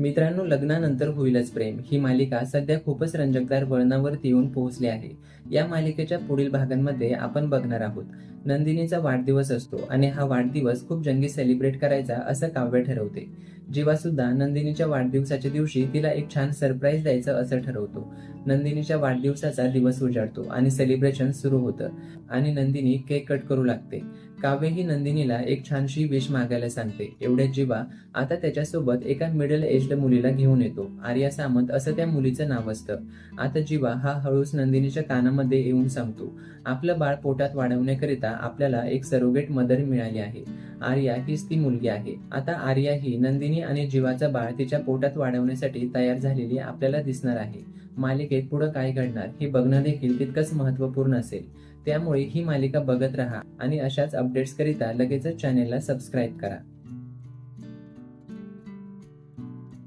मित्रांनो, लग्नानंतर होईलच प्रेम ही मालिका सध्या खूपच रंजकदार वळणावरती येऊन पोहोचली आहे. या मालिकेच्या पुढील भागांमध्ये आपण बघणार आहोत. नंदिनीचा वाढदिवस असतो आणि हा वाढदिवस खूप जंगी सेलिब्रेट करायचा असं काव्य ठरवते. जीवा सुद्धा नंदिनीच्या वाढदिवसाच्या दिवशी तिला एक छान सरप्राईज द्यायचं असं ठरवतो. नंदिनीच्या वाढदिवसाचा दिवस उजाडतो आणि सेलिब्रेशन सुरू होतं आणि नंदिनी केक कट करू लागते. काव्य ही नंदिनीला एक छानशी विश मागायला सांगते. एवढ्यात जीवा आता त्याच्यासोबत एका मिडल एज्ड मुलीला घेऊन येतो. आर्या सामंत असं त्या मुलीचं नाव असतं. आता जीवा हा हळूच नंदिनीच्या कानामध्ये येऊन सांगतो, आपलं बाळ पोटात वाढवण्याकरिता आपल्याला एक सरोगेट मदर मिळाली आहे. आर्या हीच ती मुलगी आहे. आता आर्या ही नंदिनी आणि जीवाचं बाळ तिच्या पोटात वाढवण्यासाठी तयार झालेली आपल्याला दिसणार आहे. मालिकेत पुढे काय घडणार हे बघणं देखील तितकंच महत्त्वपूर्ण असेल. त्यामुळे ही मालिका बघत राहा आणि अशाच अपडेट्स करिता लगेचच चॅनेलला सबस्क्राईब करा.